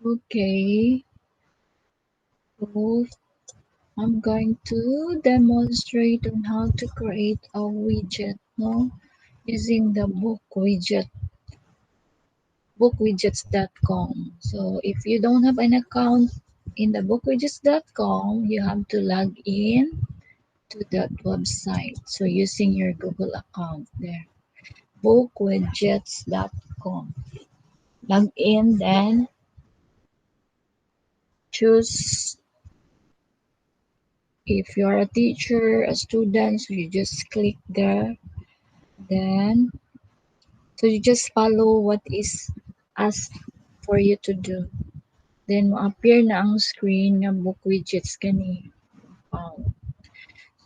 Okay, so I'm going to demonstrate on how to create a widget, no, using the bookwidgets.com. So if you don't have an account in the bookwidgets.com, you have to log in to that website. So using your Google account there, bookwidgets.com. Log in, then choose if you're a teacher, a student, so you just click there. Then, so you just follow what is asked for you to do. Then, appear na ang screen ng book widgets kani.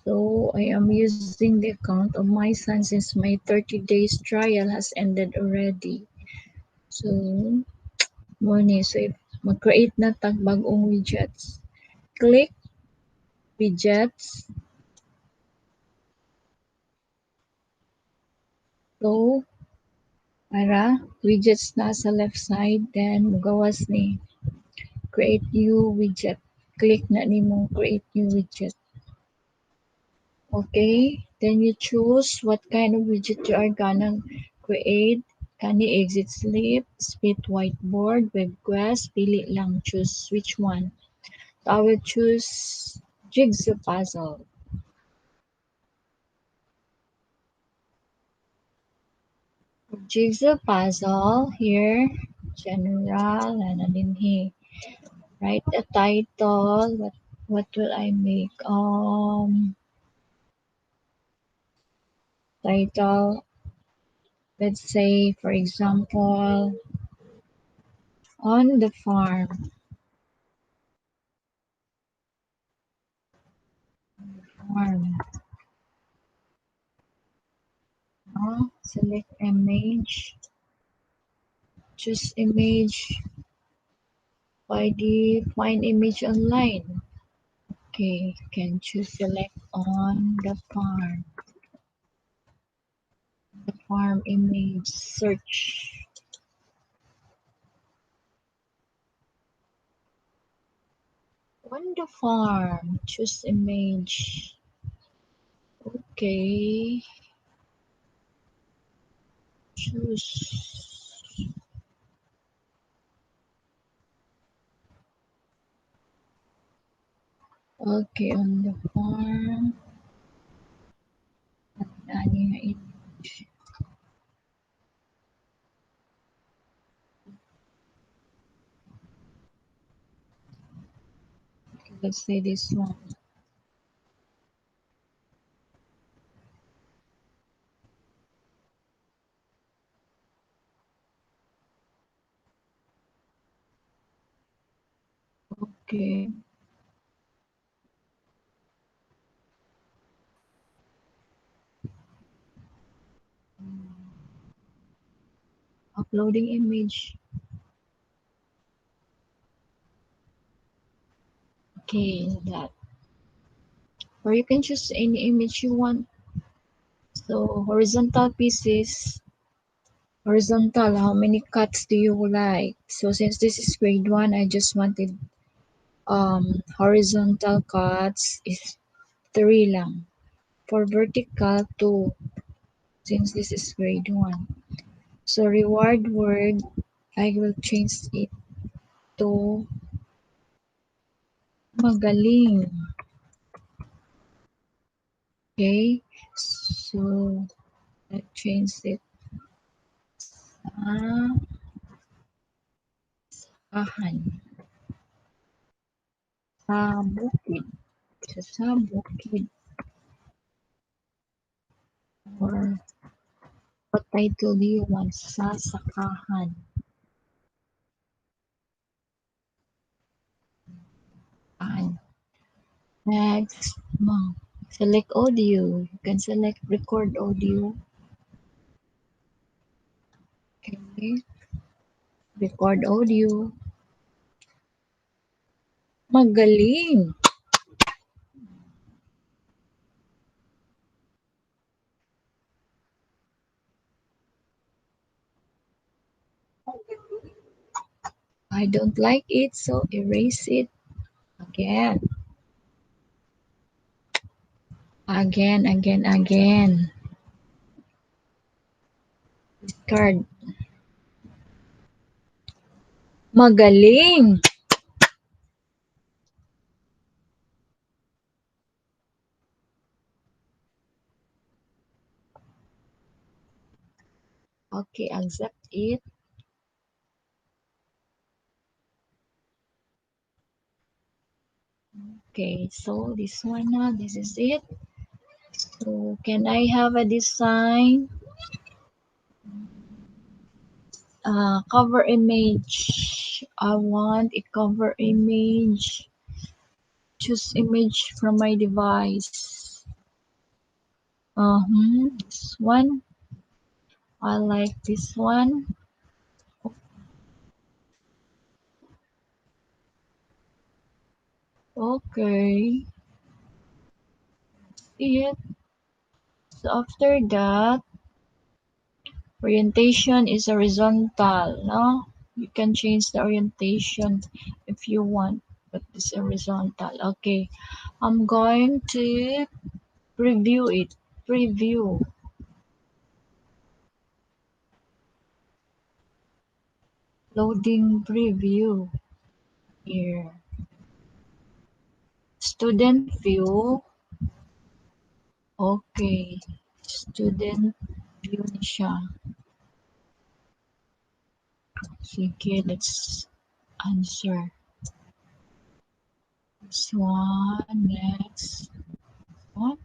So, I am using the account of my son since my 30 days trial has ended already. So, money. So, if mag-create na tag bagong widgets, click widgets. So, para widgets na sa left side, then magawas ni create new widget. Click na nimo create new widget. Okay, then you choose what kind of widget you are gonna create. Kani exit slip, split whiteboard, web quest, pili lang, choose which one. So I will choose jigsaw puzzle. Jigsaw puzzle here, general, and then here. Write a title. What will I make? Title. Let's say, for example, on the farm. Farm. Select image. Choose image by the find image online. Okay, can choose select on the farm. The farm image search. On the farm, choose image. Okay, choose. Okay, on the farm. Ani nga image. Okay, let's say this one. Okay. Uploading image. Okay, that. Or you can choose any image you want. So horizontal pieces. Horizontal, how many cuts do you like? So since this is grade 1, I just wanted horizontal cuts is 3 lang. For vertical, 2. Since this is grade 1. So reward word, I will change it to magaling. Okay? So, I change it sa ahan. Sa bukid. Sa bukid. Or what title do you want? Sa sakahan. Sakahan. Next, select audio. You can select record audio. Okay. Record audio. Magaling. I don't like it, so erase it again. Again. Discard. Magaling! Okay, accept it. Okay, so this one na, this is it. So, can I have a design? Cover image. I want a cover image. Choose image from my device. This one. I like this one. Okay. It. So after that, orientation is horizontal, no? You can change the orientation if you want, but it's horizontal. Okay. I'm going to preview it. Preview. Loading preview. Here. Student view. Okay. Student view na siya. Sige, let's answer. This one, next. What?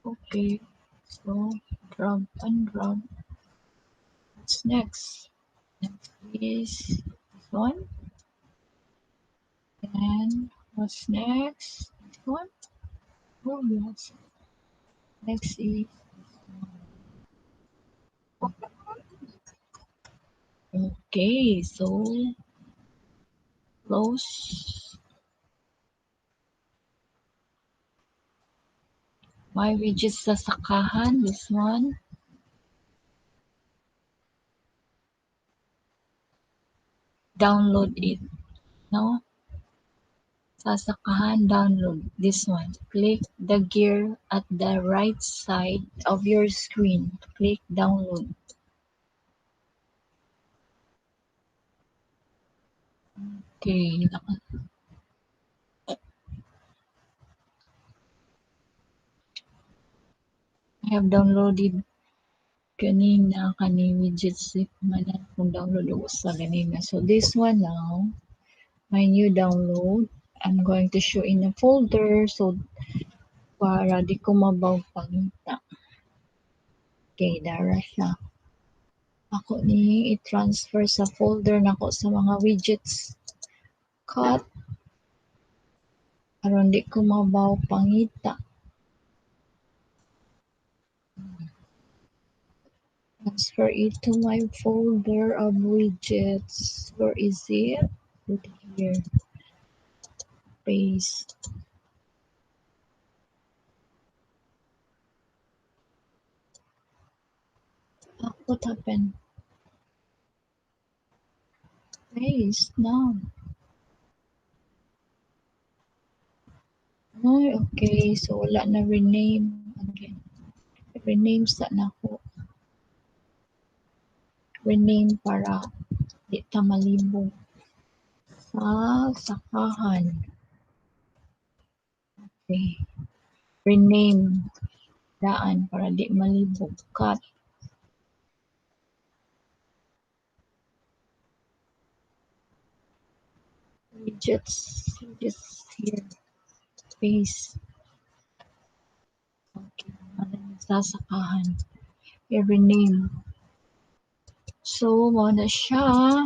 Okay. So, drag and drag. What's next? Next is this one. And what's next? This one. Oh, yes. Next is okay. So, close my widgets sa sakahan. This one. Download it. No? Sasakahan download. This one. Click the gear at the right side of your screen. Click download. Okay. I have downloaded kanina kani widgets man kung download ko sa kanina. So this one now, my new download. I'm going to show in a folder so para di ko mabaw pangita. Okay, dara siya. Ako ni i-transfer sa folder nako sa mga widgets. Cut. Aron di ko mabaw pangita. Transfer it to my folder of widgets. Where is it? Put it here. Paste. What happened? Paste now. Ay, okay. So, wala na rename again. Rename sa nako. Rename para di ta malibog. Sa sakahan. Okay. Rename. Daan para di malibog. Cut. Widgets. Just here. Paste. Okay. Ano sa sakahan. I-rename. So, mo na siya.